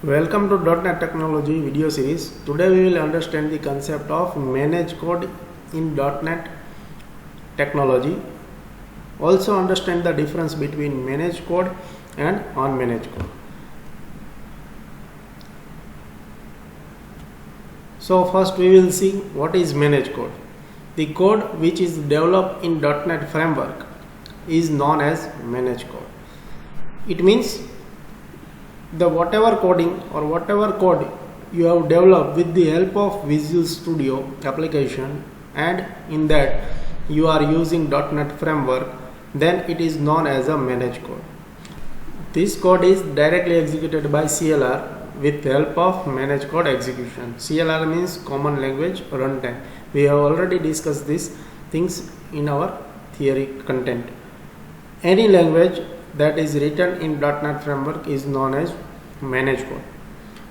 Welcome to .NET Technology video series. Today we will understand the concept of managed code in .NET Technology. Also understand the difference between managed code and unmanaged code. So first we will see what is managed code. The code which is developed in .NET framework is known as managed code. It means the whatever coding or whatever code you have developed with the help of Visual Studio application, and in that you are using .NET framework, then it is known as a managed code. This code is directly executed by CLR with help of managed code execution. CLR means Common Language Runtime. We have already discussed these things in our theory content. Any language that is written in .NET framework is known as managed code.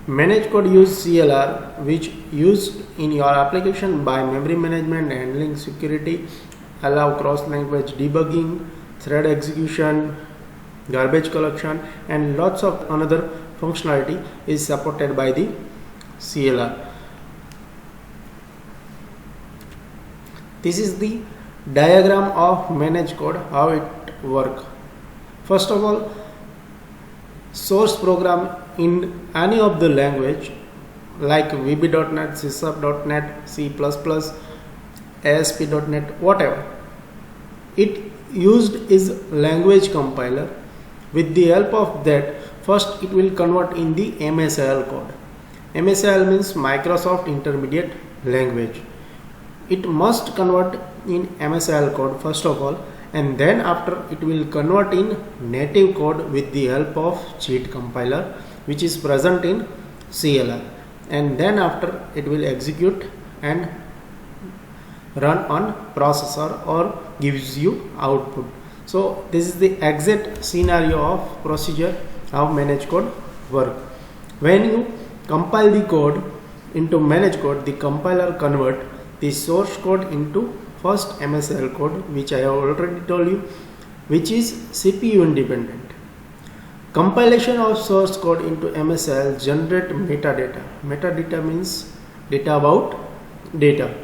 Managed code use CLR, which used in your application by memory management, handling security, allow cross-language debugging, thread execution, garbage collection, and lots of another functionality is supported by the CLR. This is the diagram of managed code, how it works. First of all, source program in any of the language like VB.NET, C#.NET, C++, ASP.NET, whatever. It used is language compiler. With the help of that, first it will convert in the MSIL code. MSIL means Microsoft Intermediate Language. It must convert in MSIL code first of all, and then after it will convert in native code with the help of cheat compiler, which is present in CLR, and then after it will execute and run on processor or gives you output. So this is the exact scenario of procedure how managed code work. When you compile the code into managed code, the compiler convert the source code into first MSIL code, which I have already told you, which is CPU independent. Compilation of source code into MSIL generate metadata. Metadata means data about data,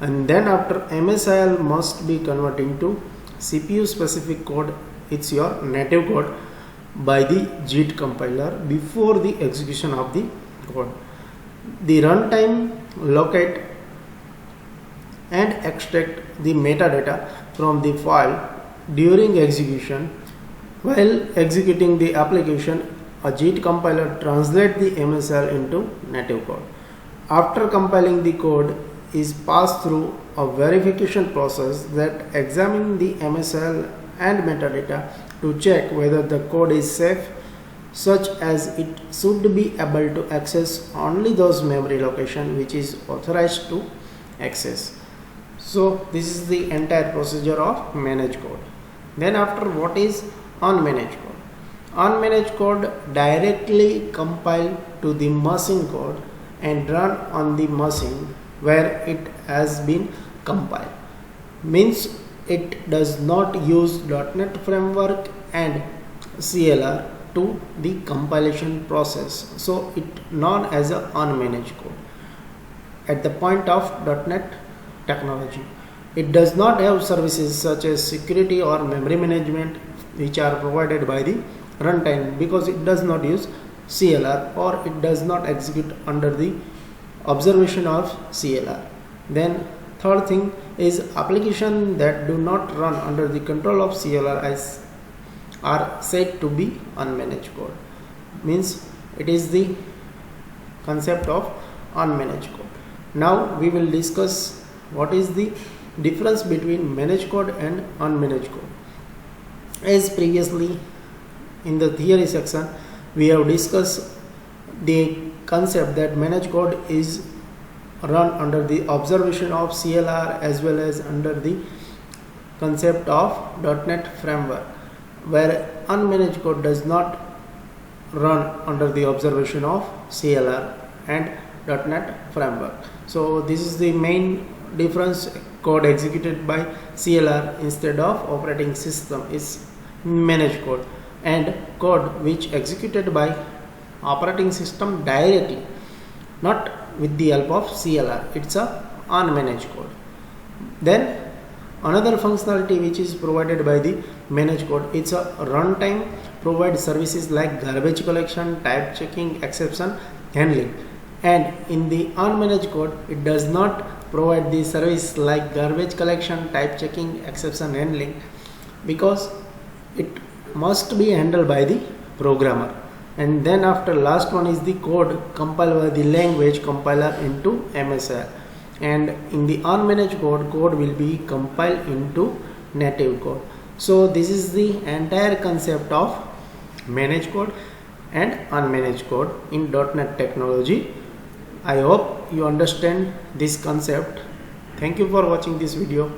and then after MSIL must be converted into CPU specific code. It's your native code by the JIT compiler before the execution of the code. The runtime locate and extract the metadata from the file during execution. While executing the application, a JIT compiler translates the MSIL into native code. After compiling, the code is passed through a verification process that examines the MSIL and metadata to check whether the code is safe, such as it should be able to access only those memory locations which is authorized to access. So this is the entire procedure of managed code. Then after, what is unmanaged code? Unmanaged code directly compile to the machine code and run on the machine where it has been compiled. Means it does not use .NET framework and CLR to the compilation process. So it known as a unmanaged code at the point of .NET Technology. It does not have services such as security or memory management which are provided by the runtime, because it does not use CLR or it does not execute under the observation of CLR. Then third thing is application that do not run under the control of CLR are said to be unmanaged code. Means it is the concept of unmanaged code. Now we will discuss what is the difference between managed code and unmanaged code. As previously in the theory section, we have discussed the concept that managed code is run under the observation of CLR as well as under the concept of .NET framework, where unmanaged code does not run under the observation of CLR and .NET framework. So this is the main difference. Code executed by CLR instead of operating system is managed code, and code which executed by operating system directly, not with the help of CLR. It's a unmanaged code. Then another functionality which is provided by the managed code, it's a runtime provide services like garbage collection, type checking, exception handling. And in the unmanaged code, it does not provide the service like garbage collection, type checking, exception handling, because it must be handled by the programmer. And then after last one is the code compiled by the language compiler into MSIL. And in the unmanaged code will be compiled into native code. So this is the entire concept of managed code and unmanaged code in .NET technology. I hope you understand this concept. Thank you for watching this video.